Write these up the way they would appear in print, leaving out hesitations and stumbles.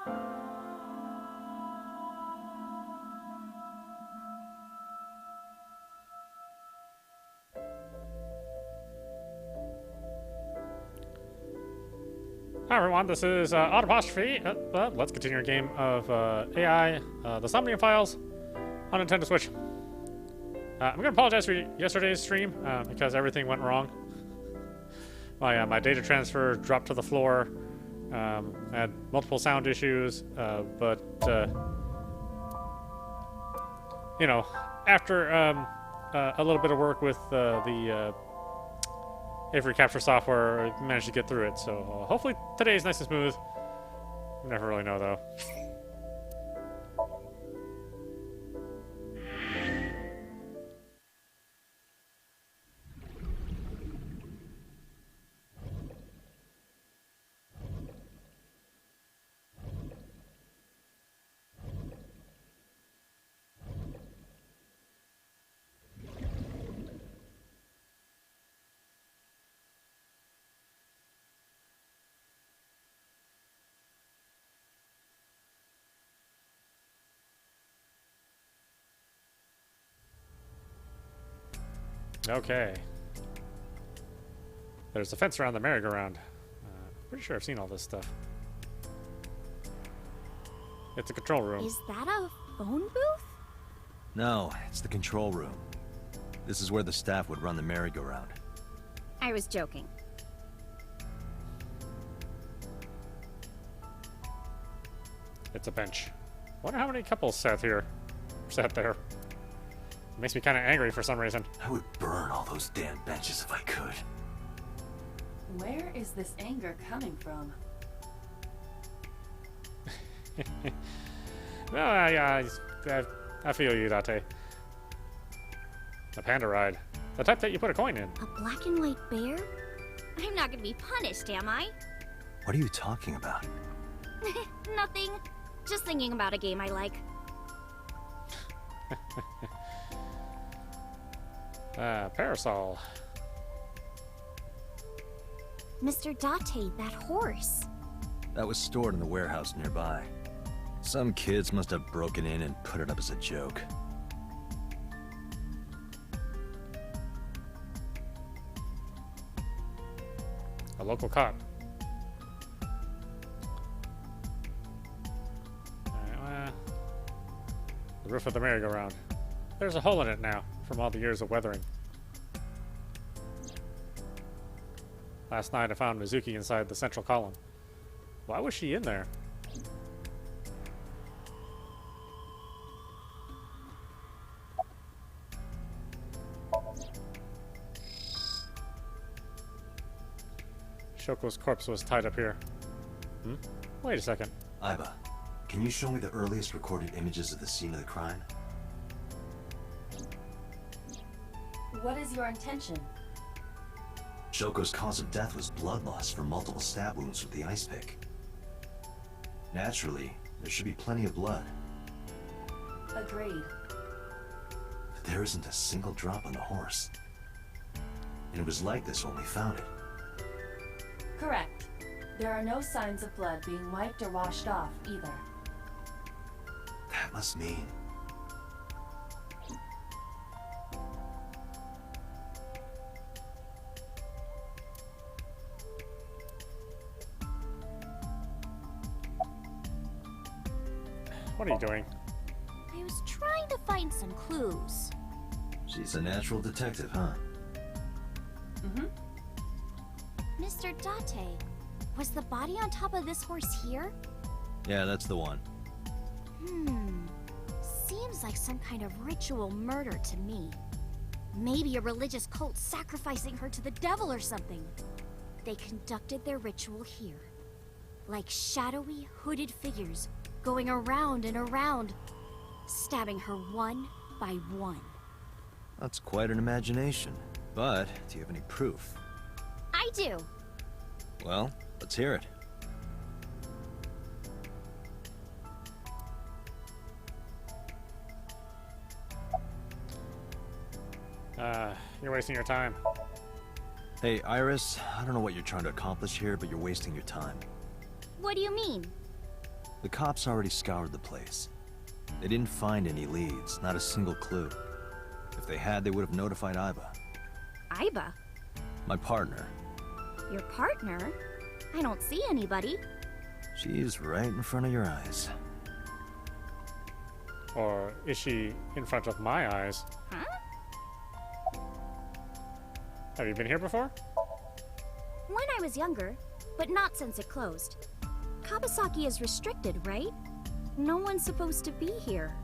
Hi everyone, this is audap. Let's continue our game of AI, the Somnium Files on Nintendo Switch. I'm gonna apologize for yesterday's stream because everything went wrong. My data transfer dropped to the floor. I had multiple sound issues, but you know, after a little bit of work with the Avery capture software, I managed to get through it. So hopefully today is nice and smooth. You never really know though. Okay. There's a fence around the merry-go-round. Pretty sure I've seen all this stuff. It's a control room. Is that a phone booth? No, it's the control room. This is where the staff would run the merry-go-round. I was joking. It's a bench. Wonder how many couples sat there. Makes me kind of angry for some reason. I would burn all those damn benches if I could. Where is this anger coming from? No, I feel you, Date. A panda ride. The type that you put a coin in. A black and white bear? I'm not gonna be punished, am I? What are you talking about? Nothing. Just thinking about a game I like. Parasol. Mr. Date, that horse. That was stored in the warehouse nearby. Some kids must have broken in and put it up as a joke. A local cop. The roof of the merry-go-round. There's a hole in it now, from all the years of weathering. Last night I found Mizuki inside the central column. Why was she in there? Shoko's corpse was tied up here. Wait a second. Aiba, can you show me the earliest recorded images of the scene of the crime? What is your intention? Shoko's cause of death was blood loss from multiple stab wounds with the ice pick. Naturally, there should be plenty of blood. Agreed. But there isn't a single drop on the horse. And it was like this when we found it. Correct. There are no signs of blood being wiped or washed off, either. That must mean... What are you doing? I was trying to find some clues. She's a natural detective, huh? Mm-hmm. Mr. Date, was the body on top of this horse here? Yeah, that's the one. Seems like some kind of ritual murder to me. Maybe a religious cult sacrificing her to the devil or something. They conducted their ritual here. Like shadowy, hooded figures going around and around, stabbing her one by one. That's quite an imagination. But, do you have any proof? I do. Well, let's hear it. You're wasting your time. Hey, Iris, I don't know what you're trying to accomplish here, but you're wasting your time. What do you mean? The cops already scoured the place. They didn't find any leads, not a single clue. If they had, they would have notified Iba. Iba? My partner. Your partner? I don't see anybody. She's right in front of your eyes. Or is she in front of my eyes? Huh? Have you been here before? When I was younger, but not since it closed. Kabasaki is restricted, right? No one's supposed to be here.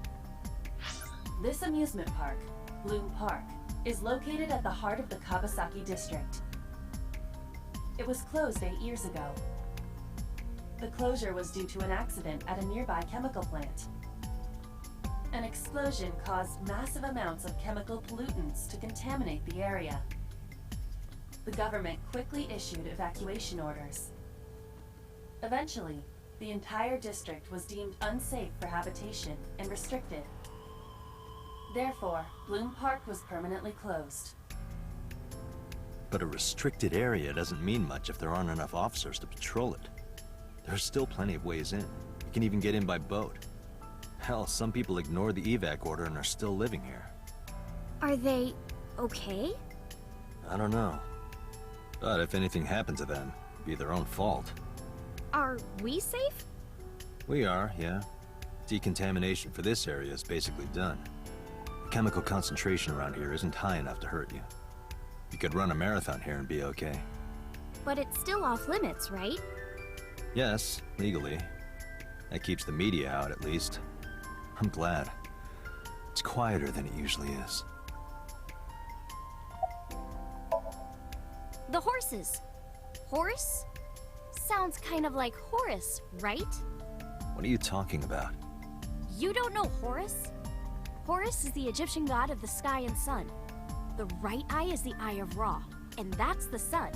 This amusement park, Bloom Park, is located at the heart of the Kabasaki district. It was closed 8 years ago. The closure was due to an accident at a nearby chemical plant. An explosion caused massive amounts of chemical pollutants to contaminate the area. The government quickly issued evacuation orders. Eventually, the entire district was deemed unsafe for habitation and restricted. Therefore, Bloom Park was permanently closed. But a restricted area doesn't mean much if there aren't enough officers to patrol it. There are still plenty of ways in. You can even get in by boat. Hell, some people ignore the evac order and are still living here. Are they okay? I don't know. But if anything happened to them, it'd be their own fault. Are we safe? We are, yeah. Decontamination for this area is basically done. The chemical concentration around here isn't high enough to hurt you. You could run a marathon here and be okay. But it's still off limits, right? Yes, legally. That keeps the media out, at least. I'm glad. It's quieter than it usually is. The horses. Horse? Sounds kind of like Horus, right? What are you talking about? You don't know Horus? Horus is the Egyptian god of the sky and sun. The right eye is the eye of Ra, and that's the sun.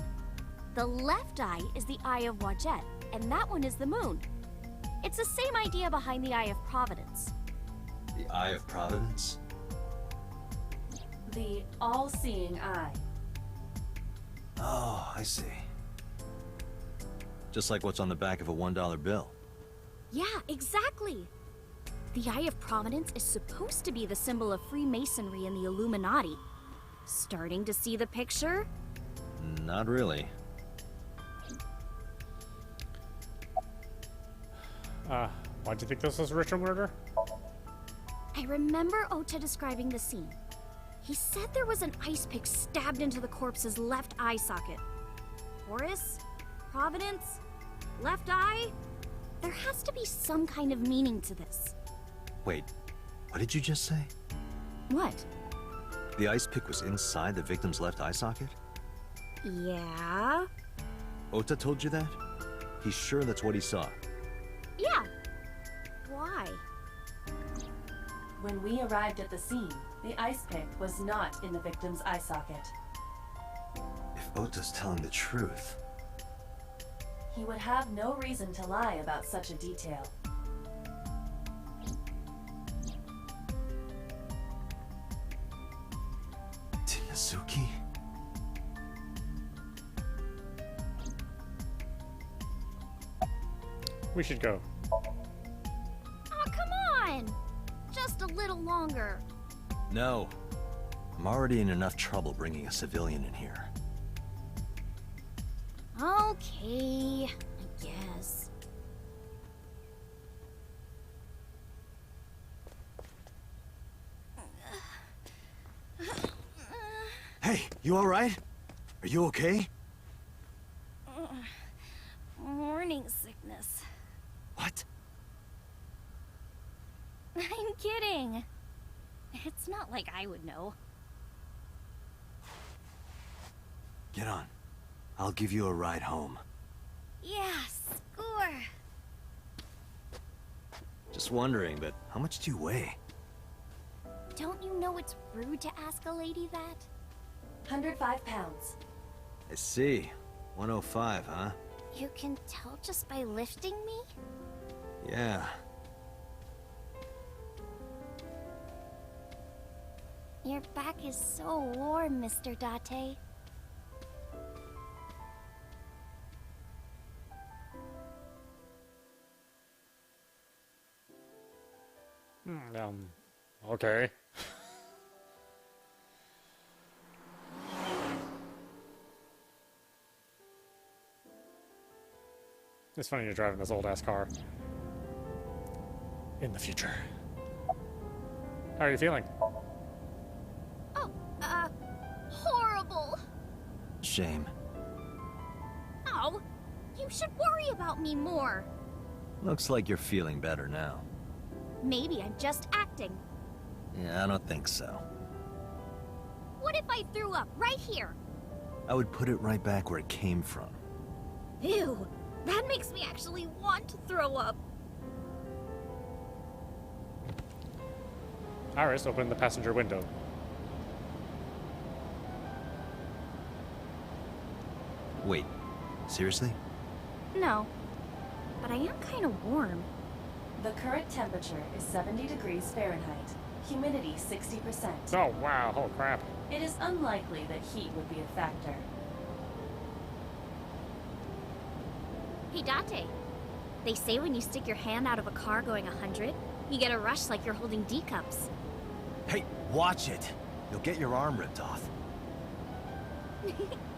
The left eye is the eye of Wadjet, and that one is the moon. It's the same idea behind the Eye of Providence. The Eye of Providence? The all-seeing eye. Oh, I see. Just like what's on the back of a $1 bill. Yeah, exactly. The Eye of Providence is supposed to be the symbol of Freemasonry and the Illuminati. Starting to see the picture? Not really. Why'd you think this was ritual murder? I remember Ota describing the scene. He said there was an ice pick stabbed into the corpse's left eye socket. Horus? Providence? Left eye? There has to be some kind of meaning to this. Wait, what did you just say? What? The ice pick was inside the victim's left eye socket? Yeah? Ota told you that? He's sure that's what he saw. Yeah. Why? When we arrived at the scene, the ice pick was not in the victim's eye socket. If Ota's telling the truth... He would have no reason to lie about such a detail. Tinazuki? We should go. Oh, come on! Just a little longer. No. I'm already in enough trouble bringing a civilian in here. Okay, I guess. Hey, you alright? Are you okay? Morning sickness. What? I'm kidding. It's not like I would know. Get on. I'll give you a ride home. Yeah, score. Just wondering, but how much do you weigh? Don't you know it's rude to ask a lady that? 105 pounds. I see. 105, huh? You can tell just by lifting me? Yeah. Your back is so warm, Mr. Date. Okay. It's funny you're driving this old-ass car. In the future. How are you feeling? Oh, horrible. Shame. Oh, you should worry about me more. Looks like you're feeling better now. Maybe I'm just acting. Yeah, I don't think so. What if I threw up right here? I would put it right back where it came from. Ew, that makes me actually want to throw up. Iris opened the passenger window. Wait, seriously? No, but I am kind of warm. The current temperature is 70 degrees Fahrenheit. Humidity 60%. Oh, wow, holy crap. It is unlikely that heat would be a factor. Hey, Date. They say when you stick your hand out of a car going 100, you get a rush like you're holding D cups. Hey, watch it! You'll get your arm ripped off.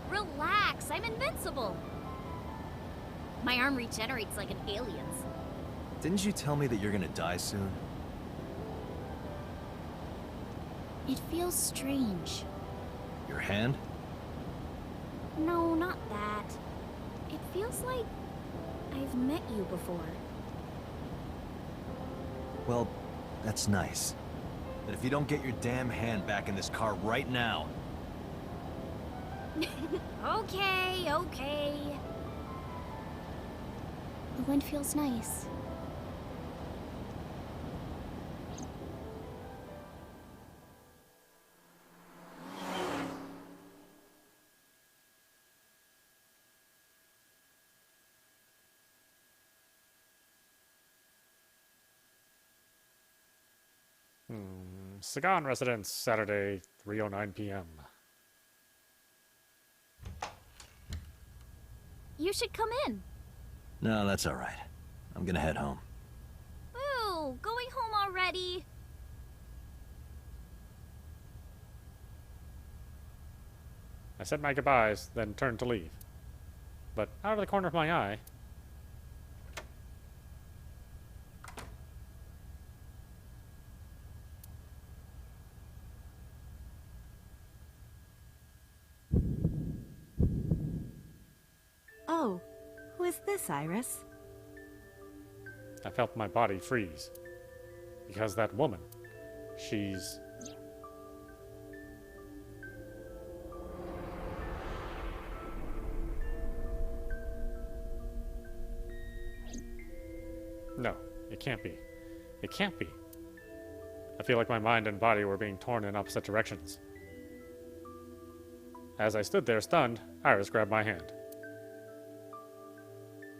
Relax, I'm invincible. My arm regenerates like an alien's. Didn't you tell me that you're gonna die soon? It feels strange. Your hand? No, not that. It feels like I've met you before. Well, that's nice. But if you don't get your damn hand back in this car right now... Okay, okay. The wind feels nice. Sagan residence, Saturday, 3:09 p.m. You should come in. No, that's all right. I'm gonna head home. Ooh, going home already? I said my goodbyes, then turned to leave. But out of the corner of my eye... Oh, who is this, Iris? I felt my body freeze. Because that woman, she's... No, it can't be. It can't be. I feel like my mind and body were being torn in opposite directions. As I stood there stunned, Iris grabbed my hand.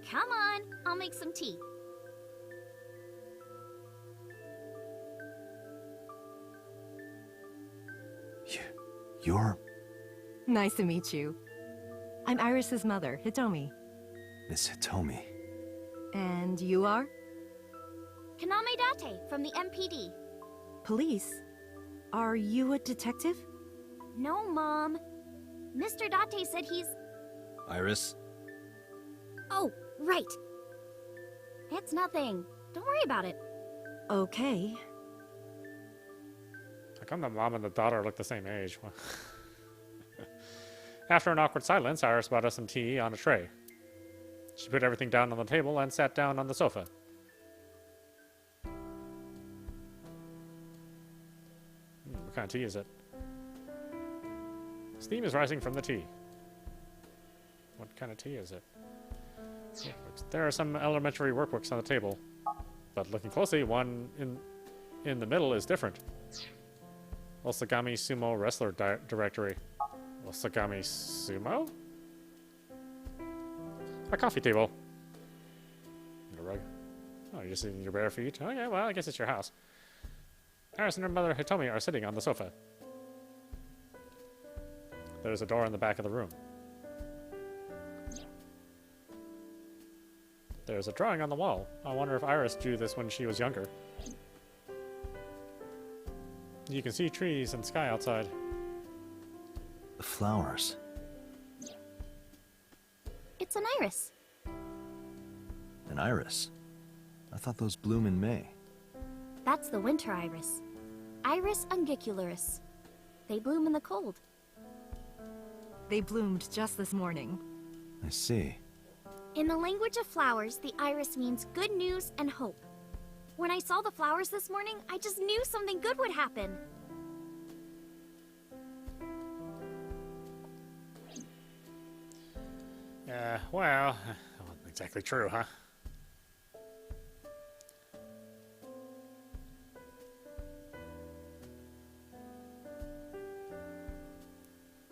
Come on, I'll make some tea. You're... Nice to meet you. I'm Iris's mother, Hitomi. Miss Hitomi. And you are? Kaname Date from the MPD. Police? Are you a detective? No, Mom. Mr. Date said he's... Iris? Oh, right. It's nothing. Don't worry about it. Okay. How come the mom and the daughter look the same age? After an awkward silence, Iris brought us some tea on a tray. She put everything down on the table and sat down on the sofa. What kind of tea is it? Steam is rising from the tea. What kind of tea is it? There are some elementary workbooks on the table, but looking closely, one in the middle is different. Osagami Sumo Wrestler Directory. Osagami Sumo? A coffee table. And a rug. Oh, you're sitting in your bare feet? Oh yeah, well, I guess it's your house. Iris and her mother Hitomi are sitting on the sofa. There's a door in the back of the room. There's a drawing on the wall. I wonder if Iris drew this when she was younger. You can see trees and sky outside. The flowers. It's an iris. An iris? I thought those bloom in May. That's the winter iris. Iris ungicularis. They bloom in the cold. They bloomed just this morning. I see. In the language of flowers, the iris means good news and hope. When I saw the flowers this morning, I just knew something good would happen. Well, not exactly true, huh?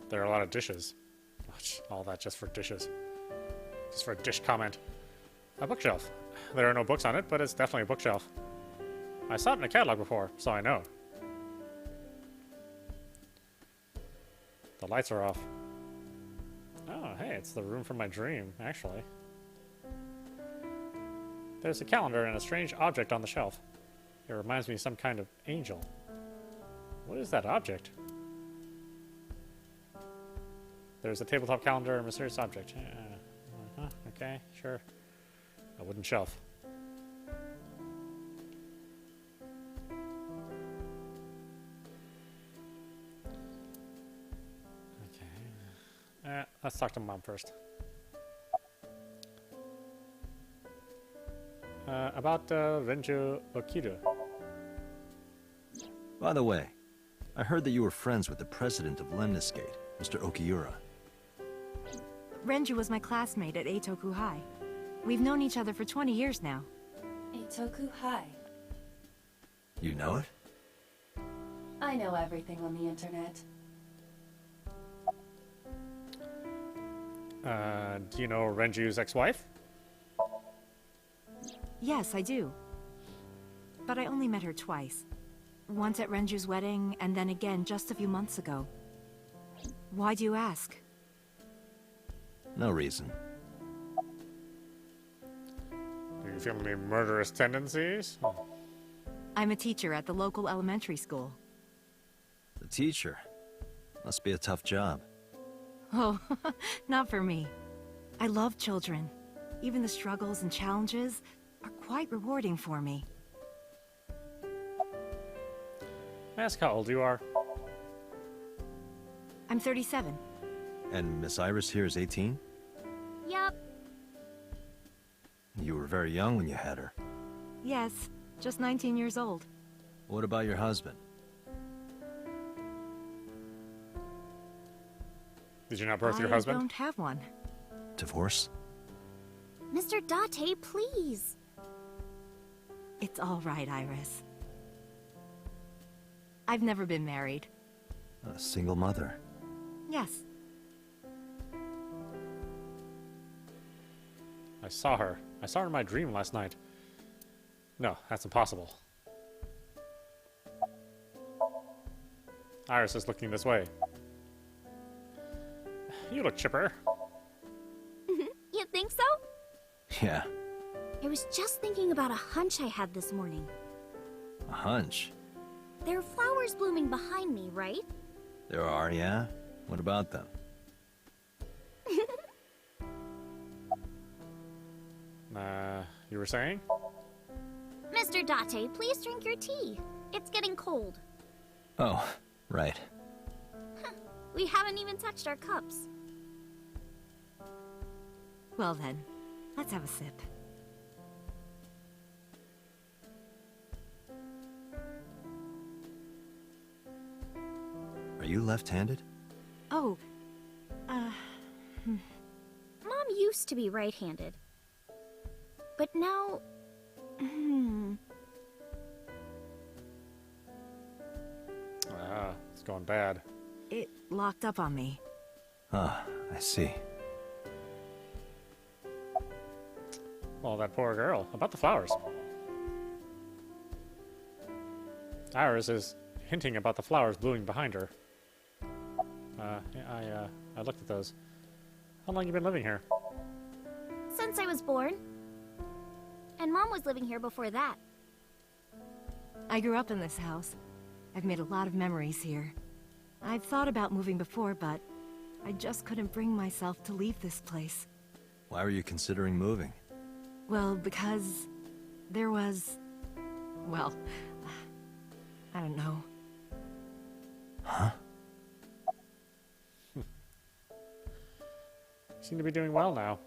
There are a lot of dishes. All that just for dishes. Just for a dish comment. A bookshelf. There are no books on it, but it's definitely a bookshelf. I saw it in a catalog before, so I know. The lights are off. Oh, hey, it's the room from my dream, actually. There's a calendar and a strange object on the shelf. It reminds me of some kind of angel. What is that object? There's a tabletop calendar and a mysterious object. Okay, sure. A wooden shelf. Okay. Let's talk to Mom first. About Renju Okiru. By the way, I heard that you were friends with the president of Lemniscate, Mr. Okiura. Renju was my classmate at Eitoku High. We've known each other for 20 years now. Eitoku High. You know it? I know everything on the internet. Do you know Renju's ex-wife? Yes, I do. But I only met her twice. Once at Renju's wedding, and then again just a few months ago. Why do you ask? No reason. Do you feel any murderous tendencies? I'm a teacher at the local elementary school. The teacher. Must be a tough job. Oh, not for me. I love children. Even the struggles and challenges are quite rewarding for me. May I ask how old you are? I'm 37. And Miss Iris here is 18? Yup. You were very young when you had her. Yes, just 19 years old. What about your husband? Did you not birth your husband? I don't have one. Divorce? Mr. Date, please. It's all right, Iris. I've never been married. A single mother. Yes. I saw her. I saw her in my dream last night. No, that's impossible. Iris is looking this way. You look chipper. You think so? Yeah. I was just thinking about a hunch I had this morning. A hunch. There are flowers blooming behind me, right? There are, yeah? What about them? You were saying? Mr. Date, please drink your tea. It's getting cold. Oh, right. We haven't even touched our cups. Well then, let's have a sip. Are you left-handed? Oh, Mom used to be right-handed. But now... It's going bad. it locked up on me. Ah, I see. Well, that poor girl. About the flowers. Iris is hinting about the flowers blooming behind her. Yeah, I looked at those. How long you been living here? Since I was born. And Mom was living here before that. I grew up in this house. I've made a lot of memories here. I've thought about moving before, but I just couldn't bring myself to leave this place. Why were you considering moving? Well, because there was... well, I don't know. Huh? Seem to be doing well now.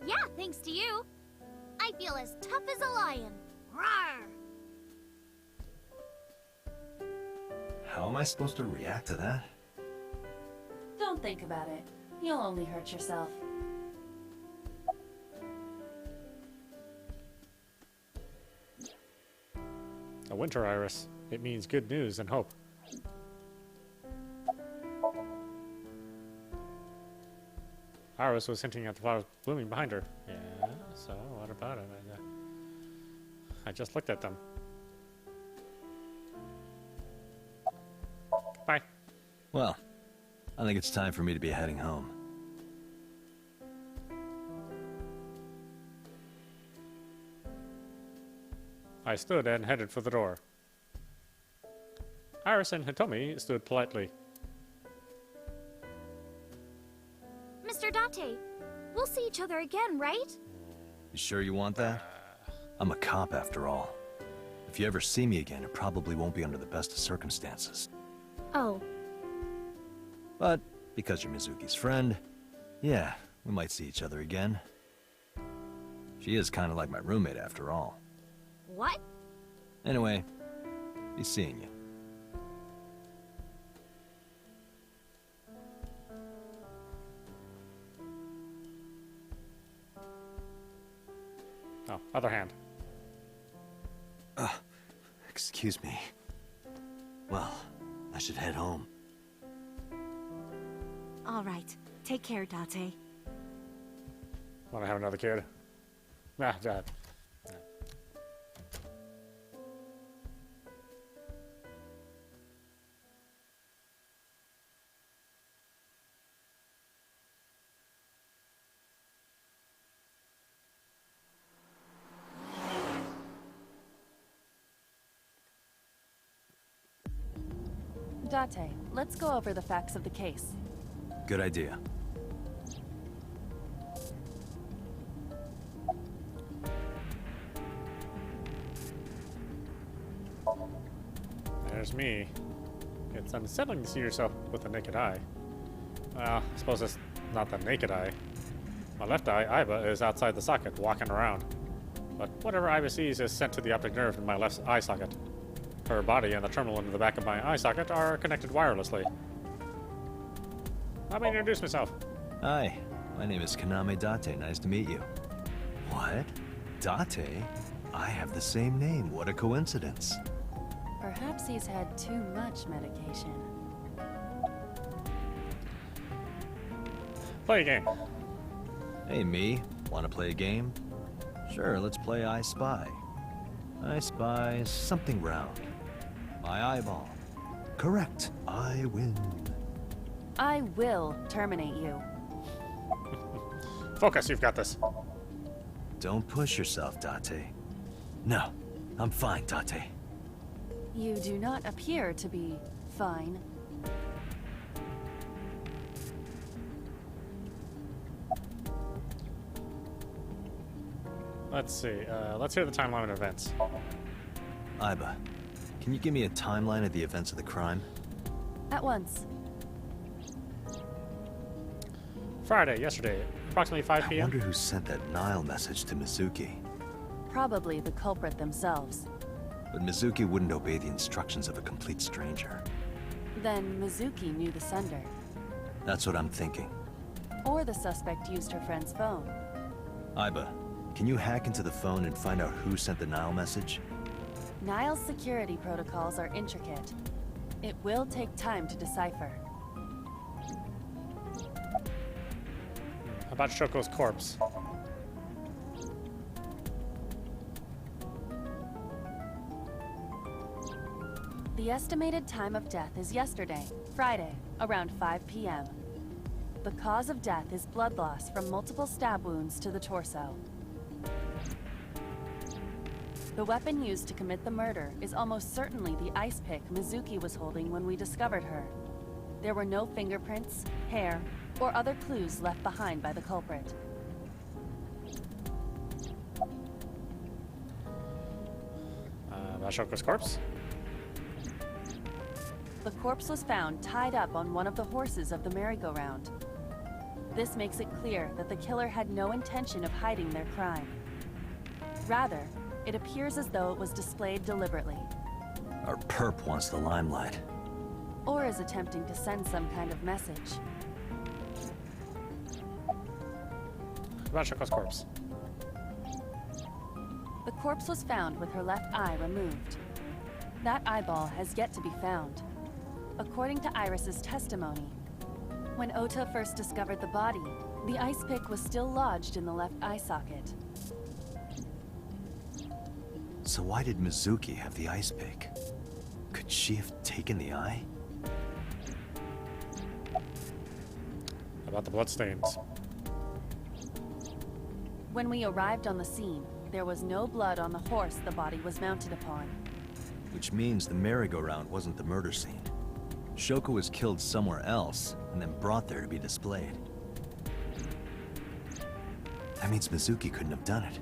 Yeah, thanks to you. I feel as tough as a lion. Rawr! How am I supposed to react to that? Don't think about it. You'll only hurt yourself. A winter iris. It means good news and hope. Iris was hinting at the flowers blooming behind her. Yeah, so what about it? I just looked at them. Bye. Well, I think it's time for me to be heading home. I stood and headed for the door. Iris and Hitomi stood politely. Mr. Date, we'll see each other again, right? You sure you want that? I'm a cop after all. If you ever see me again, it probably won't be under the best of circumstances. Oh, But because you're Mizuki's friend, yeah, we might see each other again. She is kind of like my roommate after all. what? Anyway, be seeing you. Oh, other hand. Excuse me. Well, I should head home. All right. Take care, Date. Want to have another kid? Nah, Dad. Date, let's go over the facts of the case. Good idea. There's me. It's unsettling to see yourself with the naked eye. Well, I suppose it's not the naked eye. My left eye, Iba, is outside the socket, walking around. But whatever Iba sees is sent to the optic nerve in my left eye socket. Her body and the terminal in the back of my eye socket are connected wirelessly. Let me introduce myself. Hi, my name is Kaname Date. Nice to meet you. What? Date? I have the same name. What a coincidence. Perhaps he's had too much medication. Play a game. Hey, me. Want to play a game? Sure, let's play I Spy. I spy something round. My eyeball. Correct. I win. I will terminate you. Focus, you've got this. Don't push yourself, Date. No, I'm fine, Date. You do not appear to be fine. Let's see. Let's hear the timeline of events. Iba, can you give me a timeline of the events of the crime? At once. Friday, yesterday, approximately 5 I p.m. wonder who sent that Nile message to Mizuki. Probably the culprit themselves. But Mizuki wouldn't obey the instructions of a complete stranger. Then Mizuki knew the sender. That's what I'm thinking. Or the suspect used her friend's phone. Iba, can you hack into the phone and find out who sent the Nile message? Nile's security protocols are intricate. It will take time to decipher. How about Shoko's corpse? The estimated time of death is yesterday, Friday, around 5 p.m. The cause of death is blood loss from multiple stab wounds to the torso. The weapon used to commit the murder is almost certainly the ice pick Mizuki was holding when we discovered her. There were no fingerprints, hair, or other clues left behind by the culprit. Shoko's corpse? The corpse was found tied up on one of the horses of the merry-go-round. This makes it clear that the killer had no intention of hiding their crime. Rather, it appears as though it was displayed deliberately. Our perp wants the limelight. Or is attempting to send some kind of message. About Shoko's corpse. The corpse was found with her left eye removed. That eyeball has yet to be found. According to Iris's testimony, when Ota first discovered the body, the ice pick was still lodged in the left eye socket. So why did Mizuki have the ice pick? Could she have taken the eye? About the bloodstains. When we arrived on the scene, there was no blood on the horse the body was mounted upon. Which means the merry-go-round wasn't the murder scene. Shoko was killed somewhere else, and then brought there to be displayed. That means Mizuki couldn't have done it.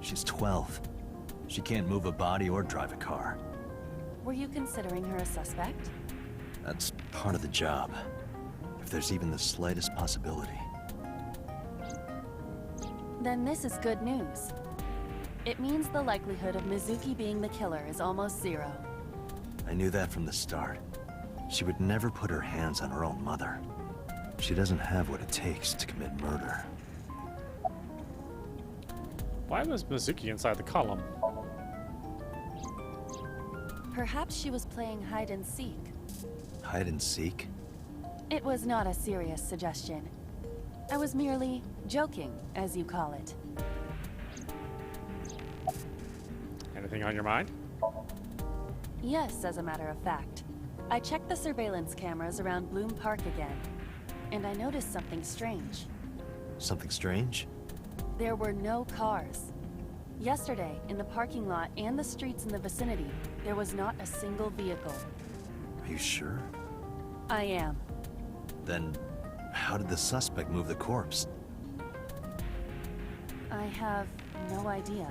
She's 12. She can't move a body or drive a car. Were you considering her a suspect? That's part of the job. If there's even the slightest possibility. Then this is good news. It means the likelihood of Mizuki being the killer is almost zero. I knew that from the start. She would never put her hands on her own mother. She doesn't have what it takes to commit murder. Why was Mizuki inside the column? Perhaps she was playing hide and seek. Hide and seek? It was not a serious suggestion. I was merely joking, as you call it. Anything on your mind? Yes, as a matter of fact. I checked the surveillance cameras around Bloom Park again, and I noticed something strange. Something strange? There were no cars. Yesterday, in the parking lot and the streets in the vicinity, there was not a single vehicle. Are you sure? I am. Then, how did the suspect move the corpse? I have no idea.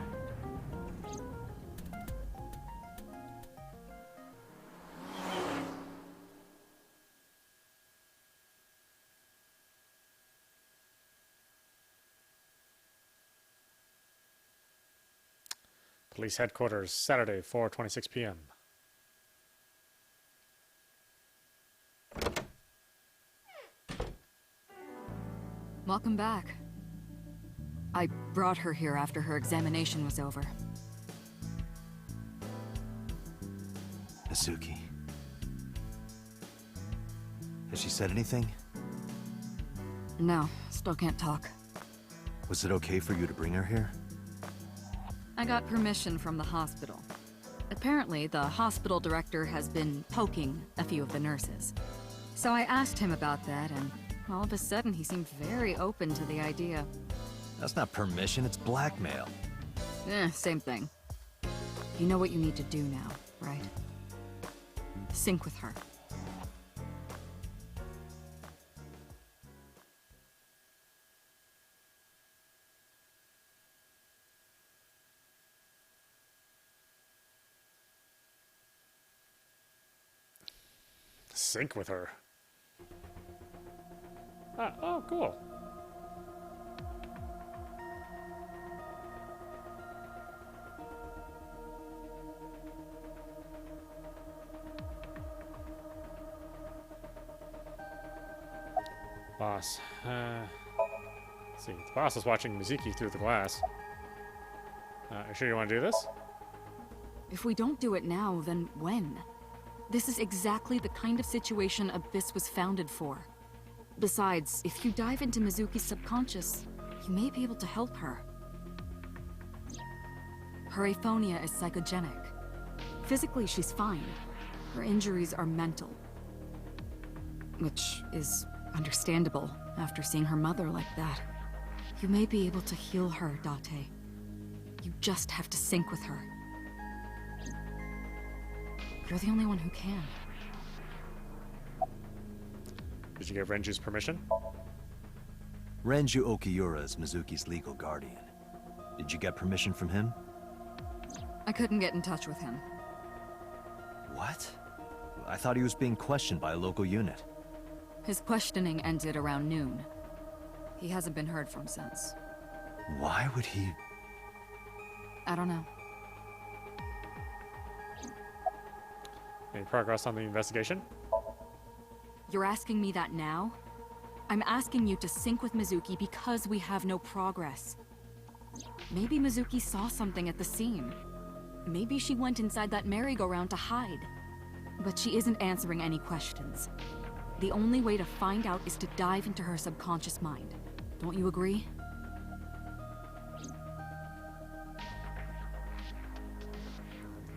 Police headquarters, Saturday, 4:26 p.m. Welcome back. I brought her here after her examination was over. Mizuki. Has she said anything? No, still can't talk. Was it okay for you to bring her here? I got permission from the hospital. Apparently, the hospital director has been poking a few of the nurses. So I asked him about that, and all of a sudden he seemed very open to the idea. That's not permission, it's blackmail. Same thing. You know what you need to do now, right? Sync with her. Sync with her. Ah, oh, cool. Boss. Let's see. The boss is watching Mizuki through the glass. You sure you want to do this? If we don't do it now, then when? This is exactly the kind of situation Abyss was founded for. Besides, if you dive into Mizuki's subconscious, you may be able to help her. Her aphonia is psychogenic. Physically, she's fine. Her injuries are mental. Which is understandable after seeing her mother like that. You may be able to heal her, Date. You just have to sync with her. You're the only one who can. Did you give Renju's permission? Renju Okiura is Mizuki's legal guardian. Did you get permission from him? I couldn't get in touch with him. What? I thought he was being questioned by a local unit. His questioning ended around noon. He hasn't been heard from since. Why would he... I don't know. Any progress on the investigation? You're asking me that now? I'm asking you to sync with Mizuki because we have no progress. Maybe Mizuki saw something at the scene. Maybe she went inside that merry-go-round to hide. But she isn't answering any questions. The only way to find out is to dive into her subconscious mind. Don't you agree?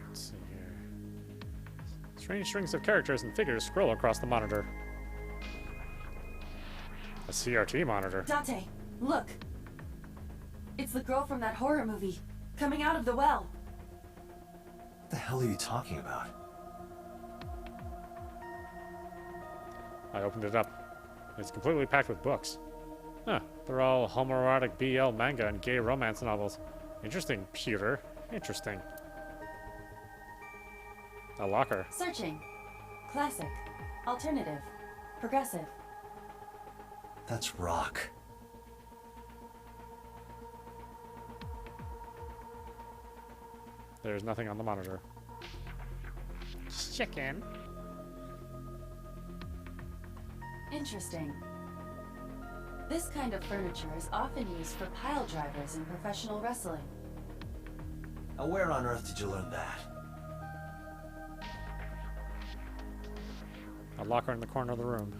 Let's see here. Strange strings of characters and figures scroll across the monitor. A CRT monitor. Date, look! It's the girl from that horror movie, coming out of the well. What the hell are you talking about? I opened it up. It's completely packed with books. Huh, they're all homoerotic BL manga and gay romance novels. Interesting, Peter. Interesting. A locker. Searching. Classic. Alternative. Progressive. That's rock. There's nothing on the monitor. Just checking. Interesting. This kind of furniture is often used for pile drivers in professional wrestling. Now where on earth did you learn that? A locker in the corner of the room.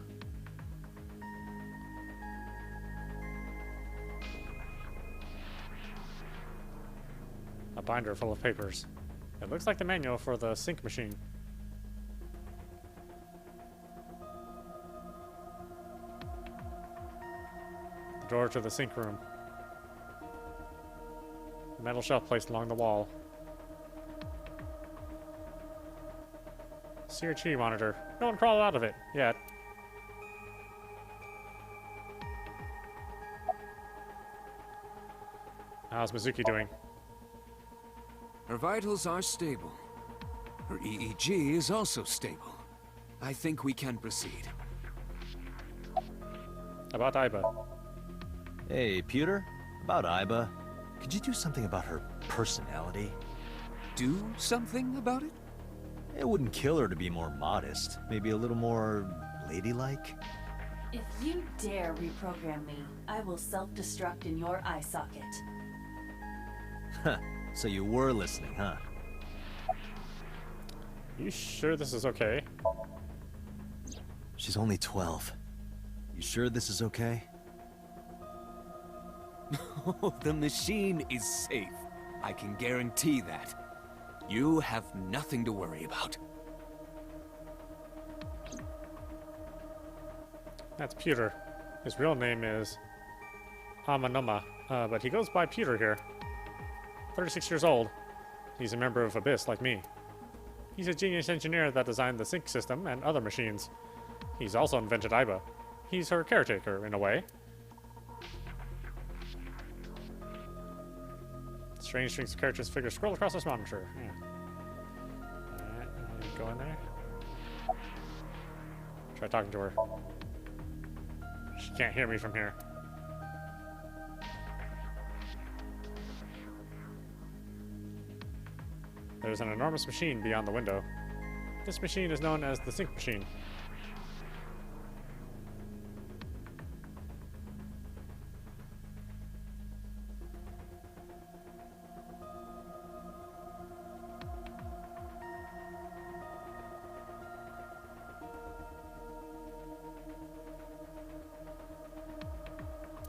A binder full of papers. It looks like the manual for the sync machine. The door to the sync room. A metal shelf placed along the wall. CRT monitor. No one crawled out of it yet. How's Mizuki doing? Her vitals are stable. Her EEG is also stable. I think we can proceed. About Aiba. Hey, Peter? About Aiba. Could you do something about her personality? Do something about it? It wouldn't kill her to be more modest. Maybe a little more ladylike? If you dare reprogram me, I will self-destruct in your eye socket. Huh. So you were listening, huh? You sure this is okay? She's only 12. You sure this is okay? The machine is safe. I can guarantee that. You have nothing to worry about. That's Peter. His real name is Amanoma, but he goes by Peter here. 36 years old. He's a member of Abyss like me. He's a genius engineer that designed the sync system and other machines. He's also invented Aiba. He's her caretaker, in a way. Strange strings of characters figures scroll across this monitor. Yeah. Alright, go in there. Try talking to her. She can't hear me from here. There's an enormous machine beyond the window. This machine is known as the sync machine.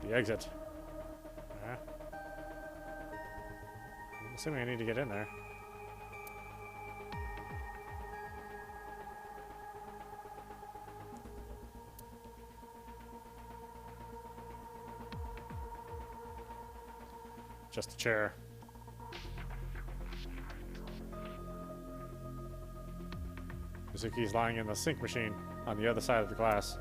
The exit. I'm assuming I need to get in there. Just a chair. Mizuki's lying in the sink machine on the other side of the glass.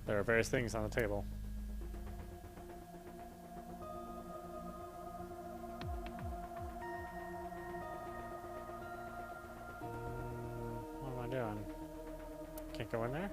There are various things on the table. What am I doing? Can't go in there?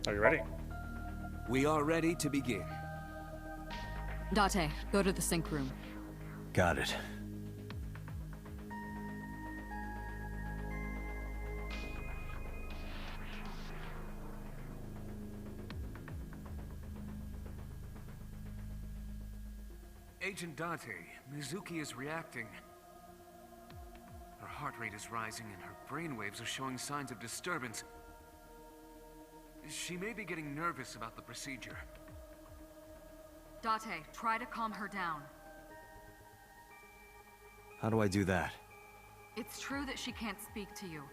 Are you ready? We are ready to begin. Date, go to the sink room. Got it. Agent Date, Mizuki is reacting. Her heart rate is rising and her brainwaves are showing signs of disturbance. She may be getting nervous about the procedure. Date, try to calm her down. How do I do that? It's true that she can't speak to you,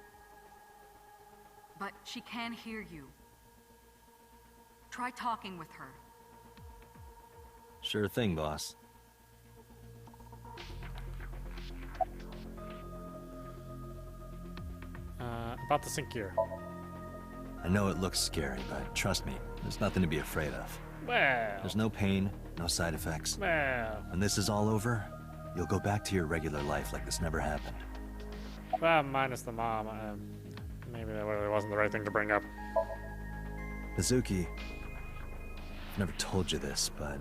but she can hear you. Try talking with her. Sure thing, boss. About the sink gear. I know it looks scary, but trust me, there's nothing to be afraid of. Well. There's no pain, no side effects. Well. When this is all over, you'll go back to your regular life like this never happened. Well, minus the mom. Maybe that really wasn't the right thing to bring up. Mizuki, I've never told you this, but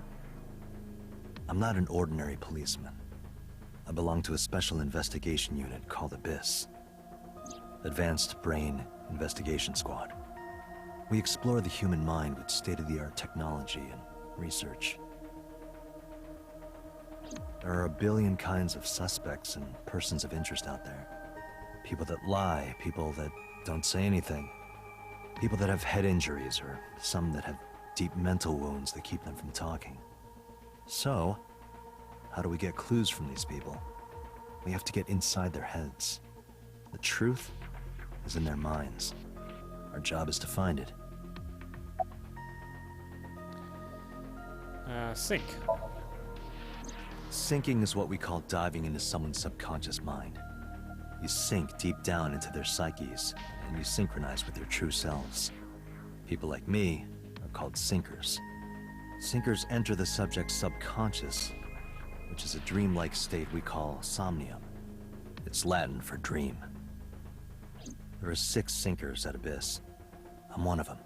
I'm not an ordinary policeman. I belong to a special investigation unit called ABIS. Advanced Brain Investigation Squad. We explore the human mind with state-of-the-art technology and research. There are a billion kinds of suspects and persons of interest out there. People that lie, people that don't say anything, people that have head injuries, or some that have deep mental wounds that keep them from talking. So, how do we get clues from these people? We have to get inside their heads. The truth is in their minds. Our job is to find it. Sink. Sinking is what we call diving into someone's subconscious mind. You sink deep down into their psyches, and you synchronize with your true selves. People like me are called sinkers. Sinkers enter the subject's subconscious, which is a dreamlike state we call somnium. It's Latin for dream. There are 6 sinkers at ABIS. I'm one of them.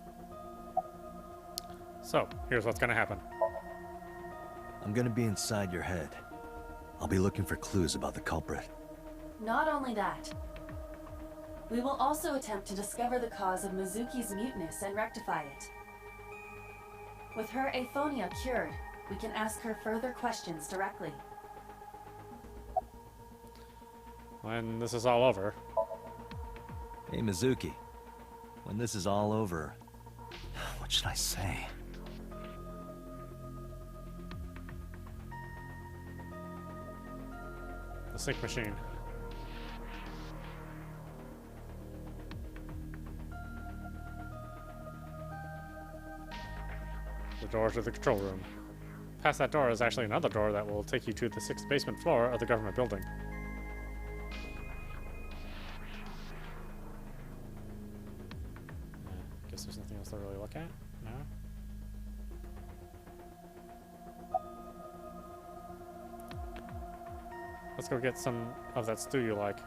So, here's what's gonna happen. I'm gonna be inside your head. I'll be looking for clues about the culprit. Not only that, we will also attempt to discover the cause of Mizuki's muteness and rectify it. With her aphonia cured, we can ask her further questions directly. When this is all over. Hey, Mizuki. When this is all over, what should I say? The sink machine. The door to the control room. Past that door is actually another door that will take you to the 6th basement floor of the government building. Guess there's nothing else to really look at? No? Let's go get some of that stew you like.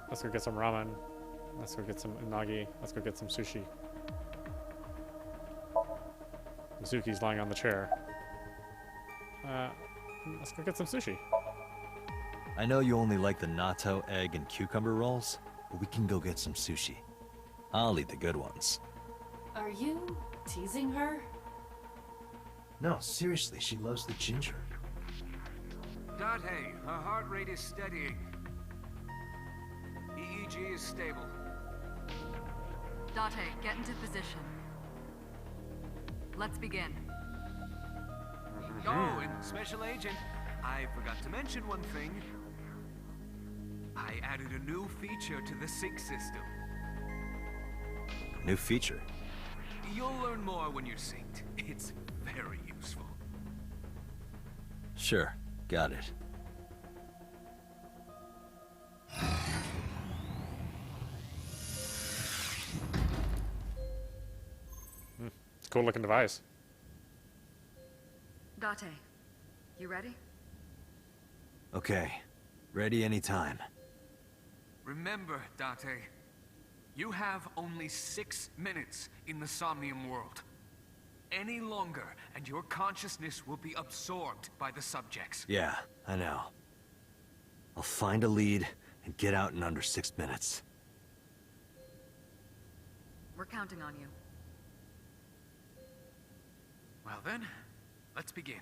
Let's go get some ramen. Let's go get some unagi. Let's go get some sushi. Mizuki's lying on the chair. let's go get some sushi. I know you only like the natto, egg, and cucumber rolls, but we can go get some sushi. I'll eat the good ones. Are you teasing her? No, seriously, she loves the ginger. Date, her heart rate is steadying. EEG is stable. Date, get into position. Let's begin. Oh, and Special Agent, I forgot to mention one thing. I added a new feature to the sync system. New feature. You'll learn more when you're synced. It's very useful. Sure, got it. It's a cool looking device. Date, you ready? Okay, ready anytime. Remember, Date, you have only 6 minutes in the Somnium world. Any longer, and your consciousness will be absorbed by the subjects. Yeah, I know. I'll find a lead and get out in under 6 minutes. We're counting on you. Well then, let's begin.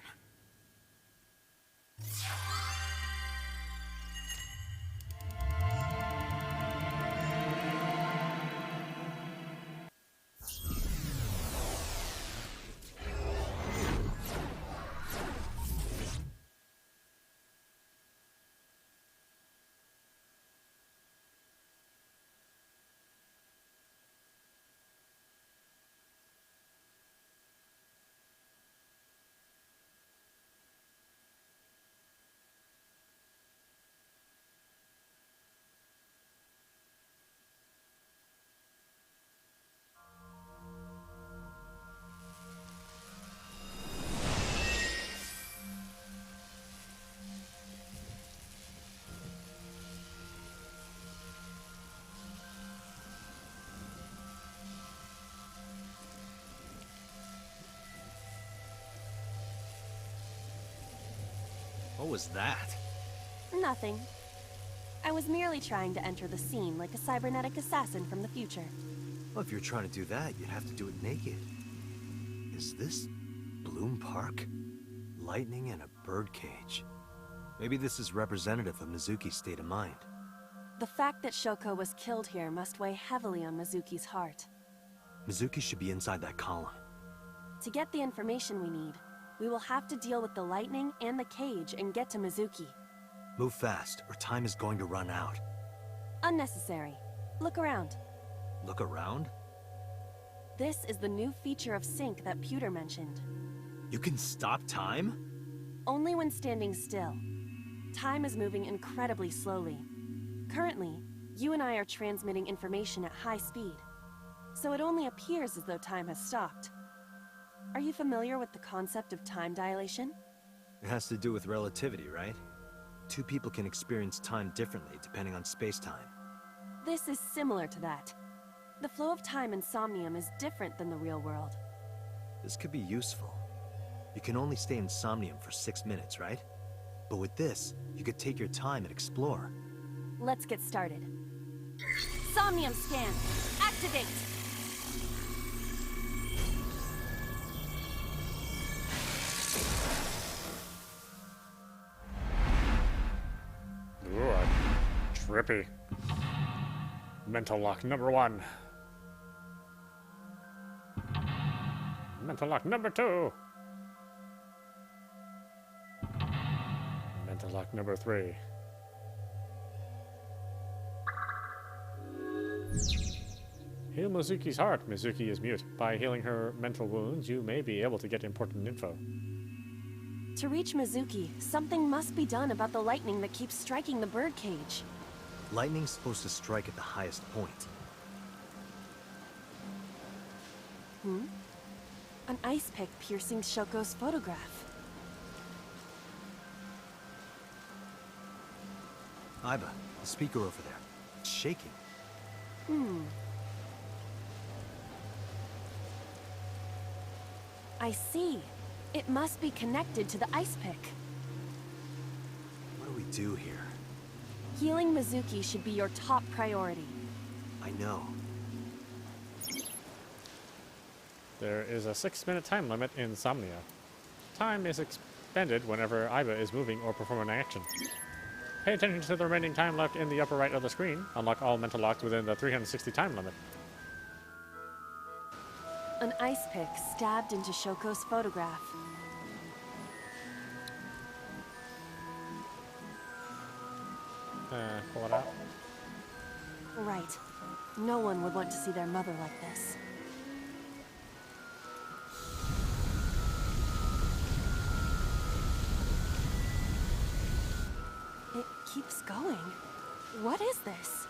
What was that? Nothing. I was merely trying to enter the scene like a cybernetic assassin from the future. Well, if you're trying to do that, you'd have to do it naked. Is this Bloom Park? Lightning in a birdcage. Maybe this is representative of Mizuki's state of mind. The fact that Shoko was killed here must weigh heavily on Mizuki's heart. Mizuki should be inside that column. To get the information we need, we will have to deal with the lightning and the cage and get to Mizuki. Move fast, or time is going to run out. Unnecessary. Look around. Look around? This is the new feature of sync that Pewter mentioned. You can stop time? Only when standing still. Time is moving incredibly slowly. Currently, you and I are transmitting information at high speed, so it only appears as though time has stopped. Are you familiar with the concept of time dilation? It has to do with relativity, right? Two people can experience time differently depending on space-time. This is similar to that. The flow of time in Somnium is different than the real world. This could be useful. You can only stay in Somnium for 6 minutes, right? But with this, you could take your time and explore. Let's get started. Somnium scan! Activate! Ooh, trippy. Mental lock number 1. Mental lock number 2. Mental lock number 3. Heal Mizuki's heart. Mizuki is mute. By healing her mental wounds, you may be able to get important info. To reach Mizuki, something must be done about the lightning that keeps striking the birdcage. Lightning's supposed to strike at the highest point. An ice pick piercing Shoko's photograph. Aiba, the speaker over there. It's shaking. I see. It must be connected to the ice pick. What do we do here? Healing Mizuki should be your top priority. I know. There is a 6-minute time limit in Somnia. Time is expended whenever Aiba is moving or performing an action. Pay attention to the remaining time left in the upper right of the screen. Unlock all mental locks within the 360 time limit. An ice pick stabbed into Shoko's photograph. Pull it out. Right. No one would want to see their mother like this. It keeps going. What is this?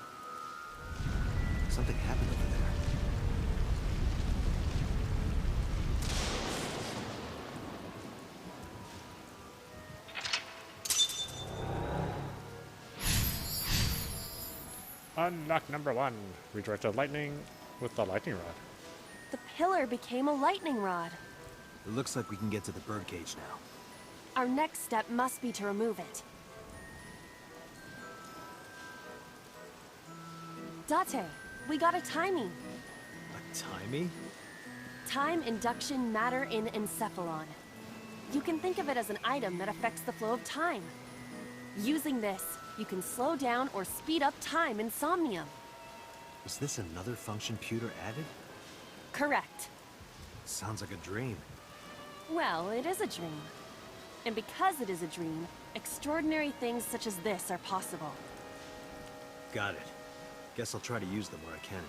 Something happened over there. Unlock number 1. Redirect the lightning with the lightning rod. The pillar became a lightning rod. It looks like we can get to the birdcage now. Our next step must be to remove it. Date, we got a timing. A timey? Time induction matter in encephalon. You can think of it as an item that affects the flow of time. Using this, you can slow down or speed up time in Somnium. Is this another function Pewter added? Correct. Sounds like a dream. Well, it is a dream. And because it is a dream, extraordinary things such as this are possible. Got it. Guess I'll try to use them where I can.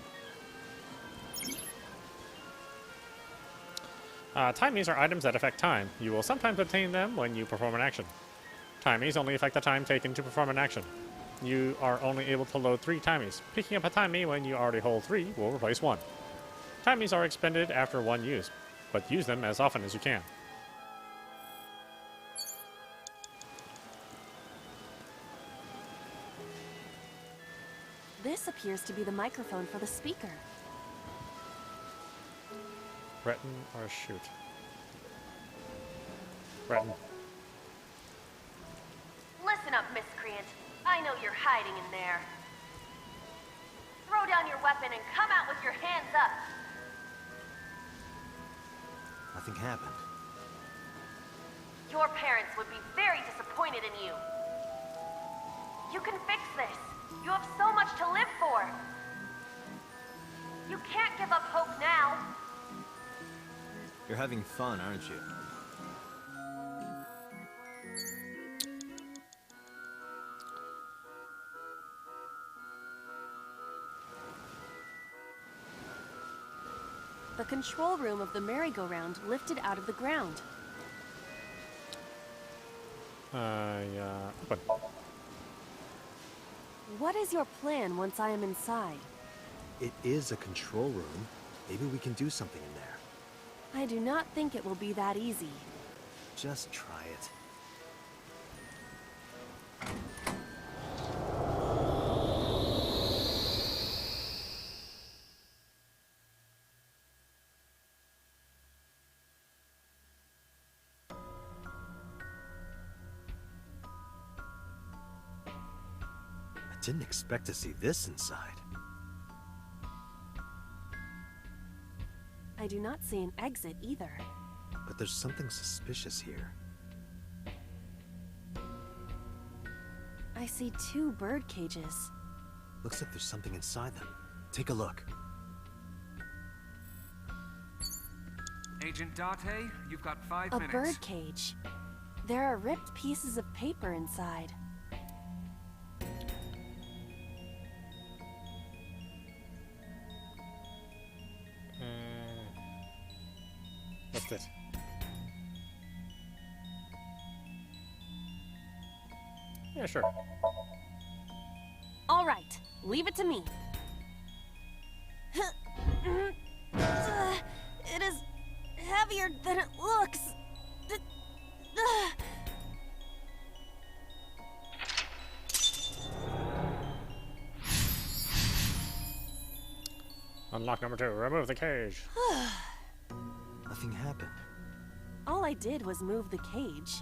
Timies are items that affect time. You will sometimes obtain them when you perform an action. Timies only affect the time taken to perform an action. You are only able to load 3 timies. Picking up a timie when you already hold 3 will replace 1. Timies are expended after 1 use, but use them as often as you can. This appears to be the microphone for the speaker. Threaten or shoot? Threaten. Listen up, miscreant. I know you're hiding in there. Throw down your weapon and come out with your hands up. Nothing happened. Your parents would be very disappointed in you. You can fix this. You have so much to live for. You can't give up hope now. You're having fun, aren't you? The control room of the merry-go-round lifted out of the ground. Yeah, open. What is your plan once I am inside? It is a control room. Maybe we can do something in there. I do not think it will be that easy. Just try it. I didn't expect to see this inside. I do not see an exit either. But there's something suspicious here. I see 2 bird cages. Looks like there's something inside them. Take a look. Agent Date, you've got 5 A minutes. bird cage. There are ripped pieces of paper inside. What's it? Yeah, sure. All right, leave it to me. It is heavier than it looks. Unlock number 2. Remove the cage. Nothing happened. All I did was move the cage.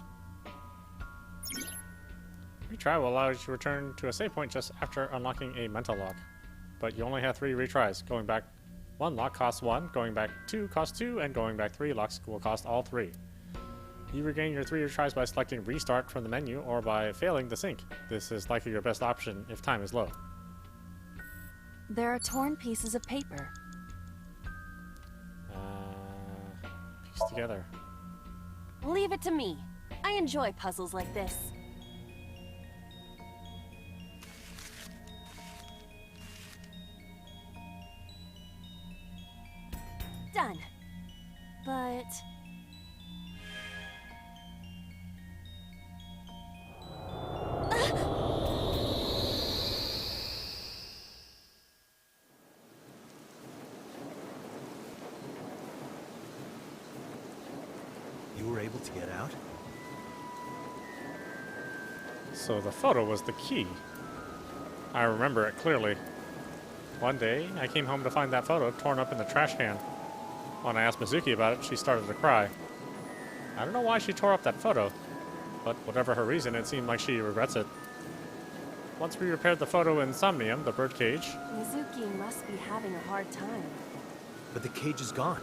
Retry will allow you to return to a save point just after unlocking a mental lock. But you only have 3 retries. Going back 1 lock costs 1, going back 2 costs 2, and going back 3 locks will cost all 3. You regain your 3 retries by selecting Restart from the menu or by failing the sync. This is likely your best option if time is low. There are torn pieces of paper. Piece together. Leave it to me. I enjoy puzzles like this. Done. But... You were able to get out? So the photo was the key. I remember it clearly. One day, I came home to find that photo torn up in the trash can. When I asked Mizuki about it, she started to cry. I don't know why she tore up that photo, but whatever her reason, it seemed like she regrets it. Once we repaired the photo in Somnium, the birdcage, Mizuki must be having a hard time. But the cage is gone.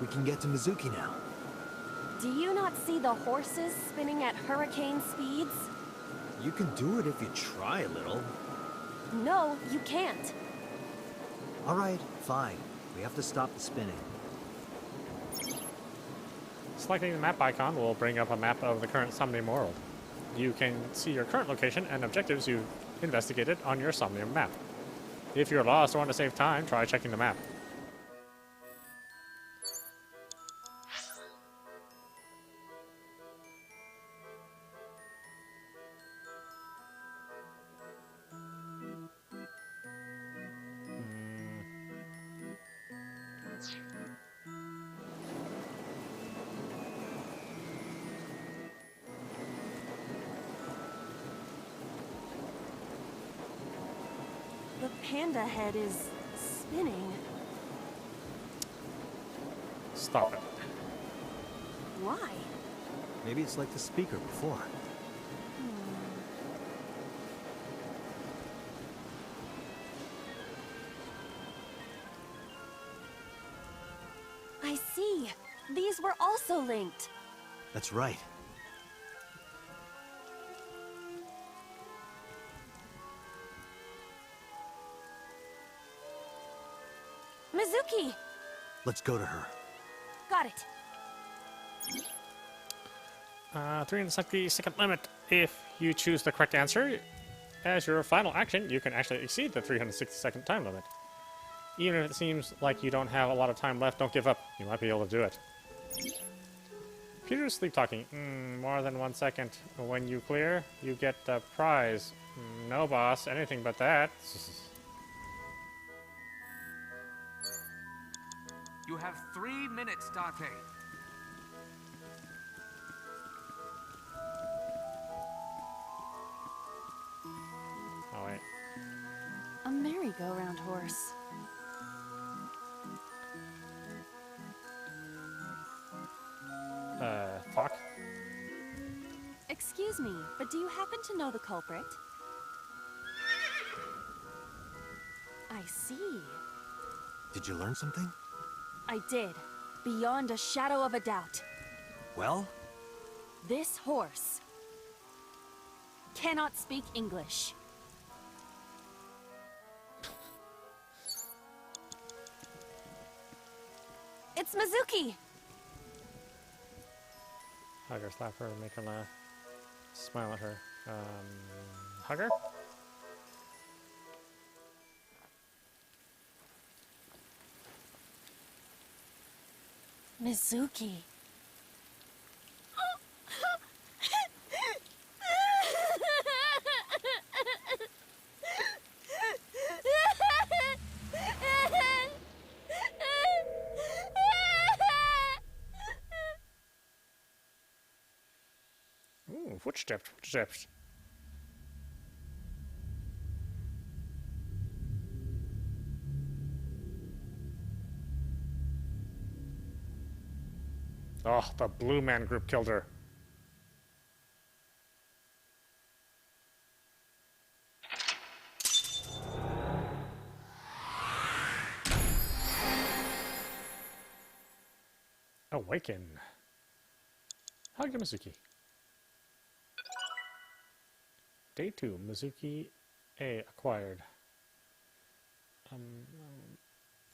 We can get to Mizuki now. Do you not see the horses spinning at hurricane speeds? You can do it if you try a little. No, you can't. All right, fine. We have to stop the spinning. selecting the map icon will bring up a map of the current Somnium world. You can see your current location and objectives you've investigated on your Somnium map. If you're lost or want to save time, try checking the map. The panda head is spinning. Stop it. Why? Maybe it's like the speaker before. I see. These were also linked. That's right. Mizuki! Let's go to her. Got it. 360-second limit. If you choose the correct answer as your final action, you can actually exceed the 360-second time limit. Even if it seems like you don't have a lot of time left, don't give up. You might be able to do it. Computer's sleep talking. More than 1 second. When you clear, you get a prize. No, boss. Anything but that. You have 3 minutes, Date. Oh, wait. A merry-go-round horse. Talk? Excuse me, but do you happen to know the culprit? I see. Did you learn something? I did. Beyond a shadow of a doubt. Well? This horse cannot speak English. It's Mizuki! Hug her, slap her, make her laugh. Smile at her. Hug her? Mizuki. Ooh, footsteps, footsteps. Oh, the Blue Man Group killed her. Awaken. Hug Mizuki. Day 2, Mizuki A acquired.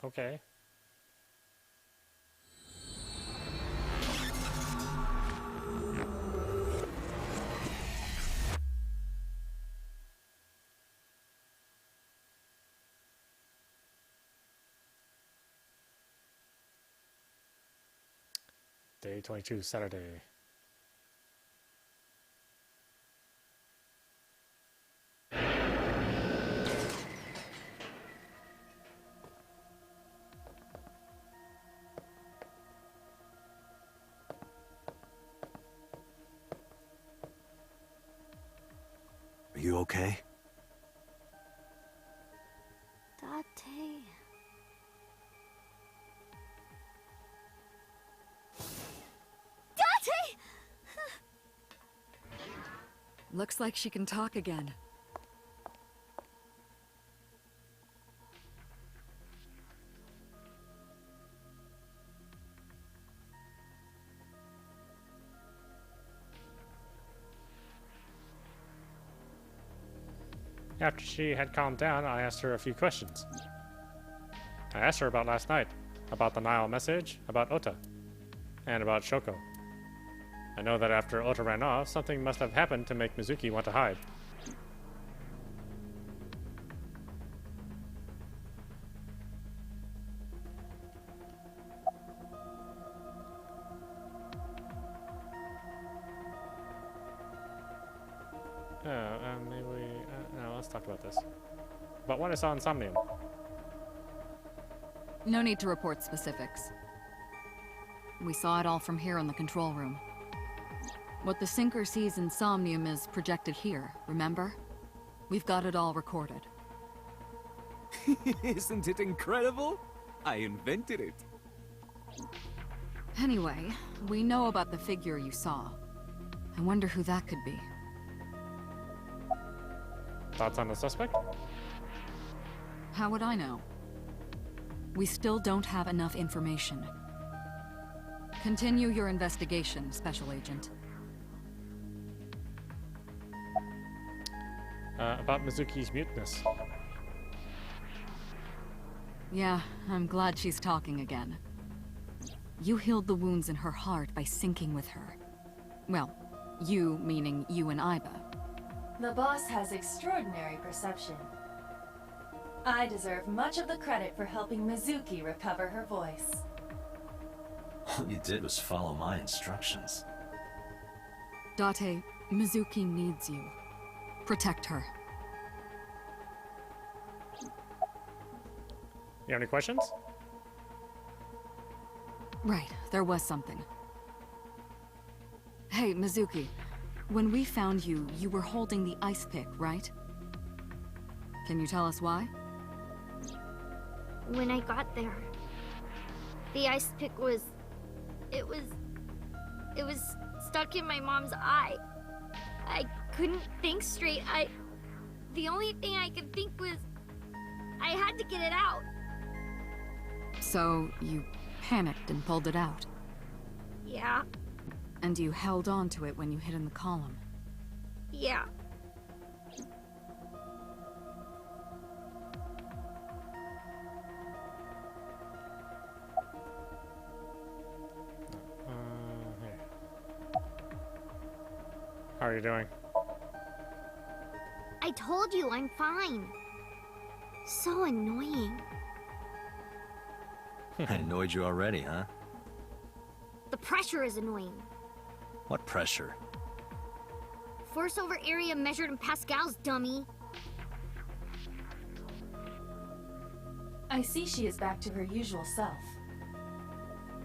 Okay. Day 22, Saturday. Are you okay? Date. Date! Looks like she can talk again. After she had calmed down, I asked her a few questions. I asked her about last night, about the Nile message, about Ota, and about Shoko. I know that after Ota ran off, something must have happened to make Mizuki want to hide. Maybe we... no, let's talk about this. But what I saw in Somnium. No need to report specifics. We saw it all from here in the control room. What the sinker sees in Somnium is projected here, remember? We've got it all recorded. Isn't it incredible? I invented it. Anyway, we know about the figure you saw. I wonder who that could be. Thoughts on the suspect? How would I know? We still don't have enough information. Continue your investigation, Special Agent. About Mizuki's muteness. Yeah, I'm glad she's talking again. You healed the wounds in her heart by syncing with her. Well, you meaning you and Iba. The boss has extraordinary perception. I deserve much of the credit for helping Mizuki recover her voice. All you did was follow my instructions. Date, Mizuki needs you. Protect her. You have any questions? Right, there was something. Hey, Mizuki. When we found you, you were holding the ice pick, right? Can you tell us why? When I got there, the ice pick was... It was stuck in my mom's eye. I couldn't think straight. The only thing I could think was... I had to get it out. So, you panicked and pulled it out? Yeah. And you held on to it when you hid in the column? Yeah. Here. How are you doing? I told you I'm fine. So annoying. I annoyed you already, huh? The pressure is annoying. What pressure? Force over area measured in pascals, dummy. I see she is back to her usual self.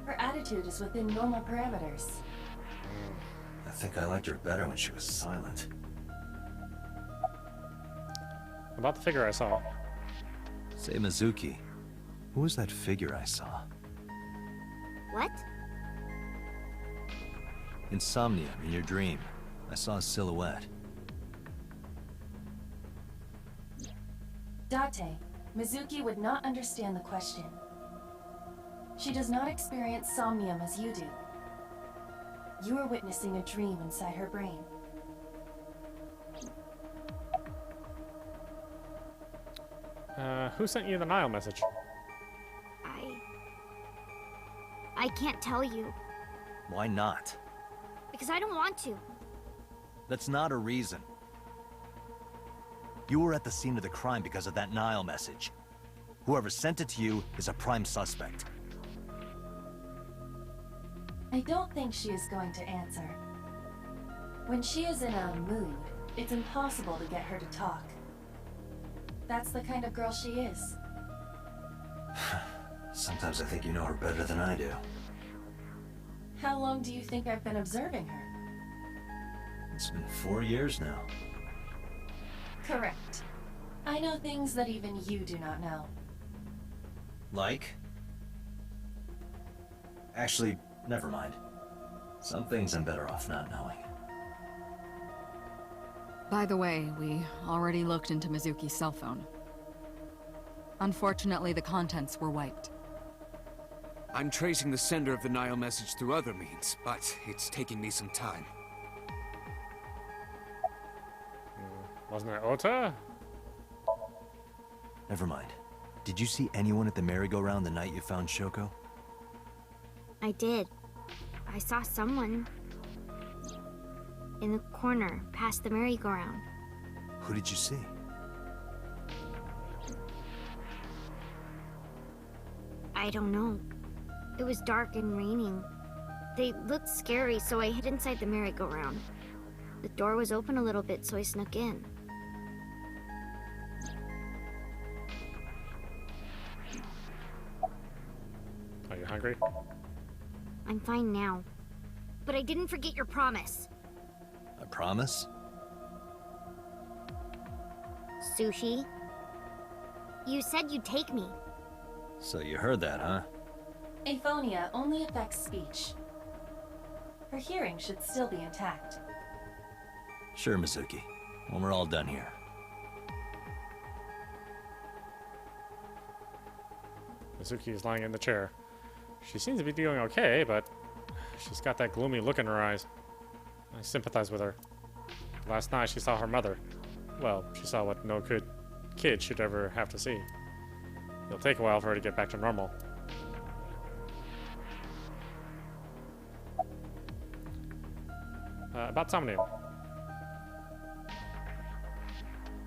Her attitude is within normal parameters. I think I liked her better when she was silent. About the figure I saw. Say, Mizuki, who was that figure I saw? What? In Somnium, in your dream, I saw a silhouette. Date, Mizuki would not understand the question. She does not experience somnium as you do. You are witnessing a dream inside her brain. Who sent you the Nile message? I can't tell you, Why not? because I don't want to. That's not a reason. You were at the scene of the crime because of that Nile message. Whoever sent it to you is a prime suspect. I don't think she is going to answer. When she is in a mood, it's impossible to get her to talk. That's the kind of girl she is. Sometimes I think you know her better than I do. How long do you think I've been observing her? It's been 4 years now. Correct. I know things that even you do not know. Like? Actually, never mind. Some things I'm better off not knowing. By the way, we already looked into Mizuki's cell phone. Unfortunately, the contents were wiped. I'm tracing the sender of the Nile message through other means, but it's taking me some time. Wasn't it Ota? Never mind. Did you see anyone at the merry-go-round the night you found Shoko? I did. I saw someone in the corner past the merry-go-round. Who did you see? I don't know. It was dark and raining. They looked scary, so I hid inside the merry-go-round. The door was open a little bit, so I snuck in. Are you hungry? I'm fine now. But I didn't forget your promise. A promise? Sushi? You said you'd take me. So you heard that, huh? Aphonia only affects speech. Her hearing should still be intact. Sure, Mizuki. When we're all done here. Mizuki is lying in the chair. She seems to be doing okay, but she's got that gloomy look in her eyes. I sympathize with her. Last night she saw her mother. Well, she saw what no good kid should ever have to see. It'll take a while for her to get back to normal. About Somnium.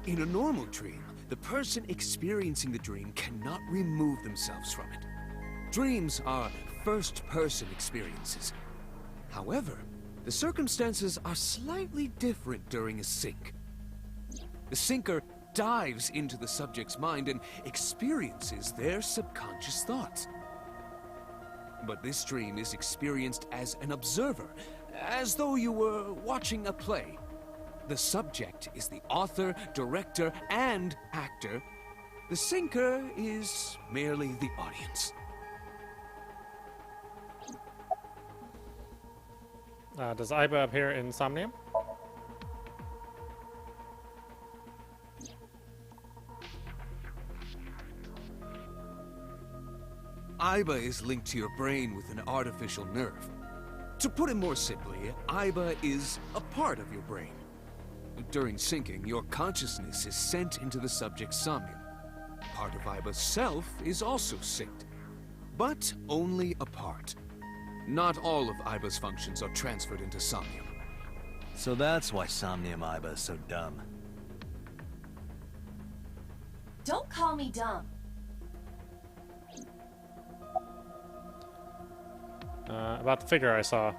In a normal dream, the person experiencing the dream cannot remove themselves from it. Dreams are first-person experiences. However, the circumstances are slightly different during a sync. The syncer dives into the subject's mind and experiences their subconscious thoughts. But this dream is experienced as an observer, as though you were watching a play. The subject is the author, director, and actor. The syncer is merely the audience. Does Aiba appear in Somnium? Aiba is linked to your brain with an artificial nerve. To put it more simply, Aiba is a part of your brain. During syncing, your consciousness is sent into the subject's somnium. Part of Aiba's self is also synced, but only a part. Not all of Aiba's functions are transferred into Somnium. So that's why Somnium Aiba is so dumb. Don't call me dumb. About the figure I saw.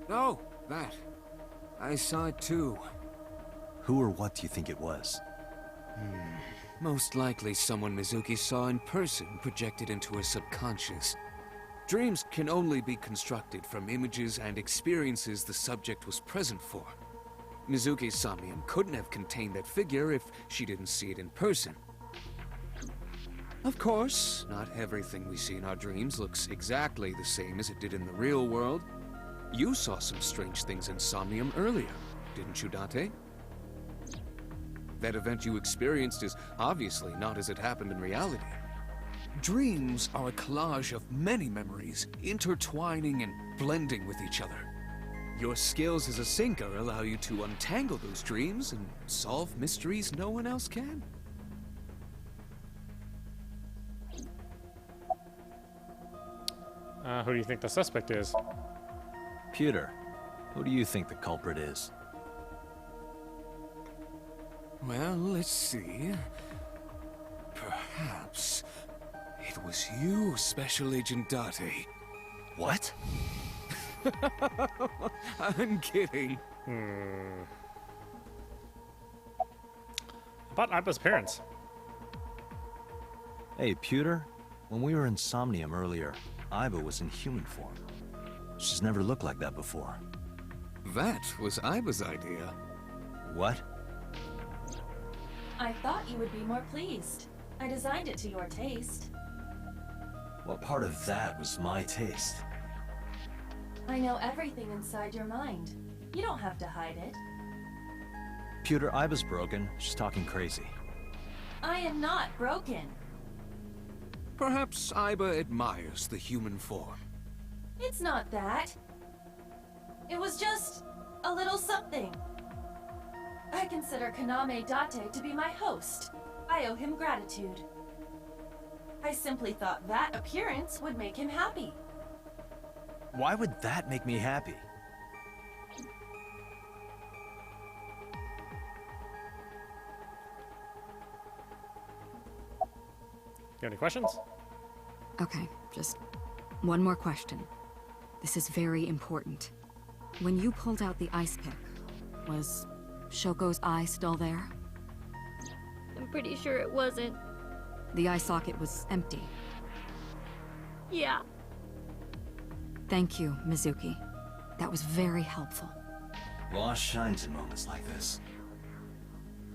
Oh, that. I saw it too. Who or what do you think it was? Most likely someone Mizuki saw in person projected into her subconscious. Dreams can only be constructed from images and experiences the subject was present for. Mizuki's Somnium couldn't have contained that figure if she didn't see it in person. Of course, not everything we see in our dreams looks exactly the same as it did in the real world. You saw some strange things in Somnium earlier, didn't you, Date? That event you experienced is obviously not as it happened in reality. Dreams are a collage of many memories, intertwining and blending with each other. Your skills as a sinker allow you to untangle those dreams and solve mysteries no one else can. Who do you think the suspect is? Pewter, who do you think the culprit is? Well, let's see. Perhaps it was you, Special Agent Date. What? I'm kidding. About Iba's parents. Hey, Pewter, when we were in Somnium earlier, Iba was in human form. She's never looked like that before. That was Iba's idea. What? I thought you would be more pleased. I designed it to your taste. What part of that was my taste? I know everything inside your mind. You don't have to hide it. Pewter, Iba's broken. She's talking crazy. I am not broken. Perhaps Iba admires the human form. It's not that. It was just a little something. I consider Kaname Date to be my host. I owe him gratitude. I simply thought that appearance would make him happy. Why would that make me happy? You have any questions? Okay, just one more question. This is very important. When you pulled out the ice pick, was Shoko's eye still there? I'm pretty sure it wasn't. The eye socket was empty. Yeah. Thank you, Mizuki. That was very helpful. Law shines in moments like this.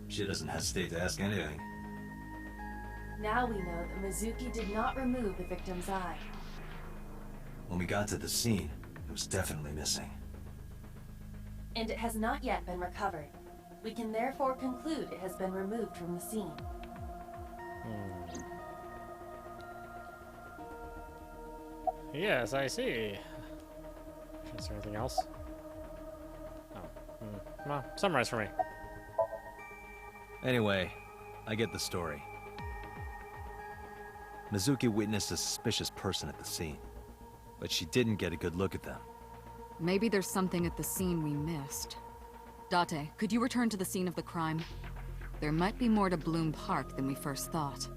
She doesn't hesitate to ask anything. Now we know that Mizuki did not remove the victim's eye. When we got to the scene, it was definitely missing. And it has not yet been recovered. We can therefore conclude it has been removed from the scene. Yes, I see. Is there anything else? Oh. Come on, summarize for me. Anyway, I get the story. Mizuki witnessed a suspicious person at the scene, but she didn't get a good look at them. Maybe there's something at the scene we missed. Date, could you return to the scene of the crime? There might be more to Bloom Park than we first thought.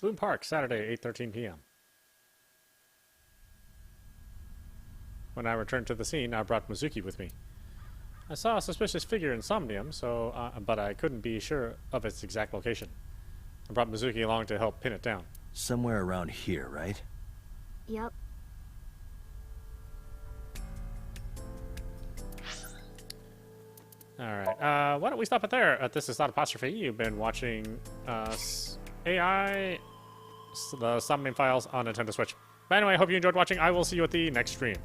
Bloom Park, Saturday, 8:13 p.m. When I returned to the scene, I brought Mizuki with me. I saw a suspicious figure in Somnium, but I couldn't be sure of its exact location. I brought Mizuki along to help pin it down. Somewhere around here, right? Yep. Alright, why don't we stop it there? This is Not Apostrophe. You've been watching AI, the Somnium Files on Nintendo Switch. But anyway, I hope you enjoyed watching. I will see you at the next stream.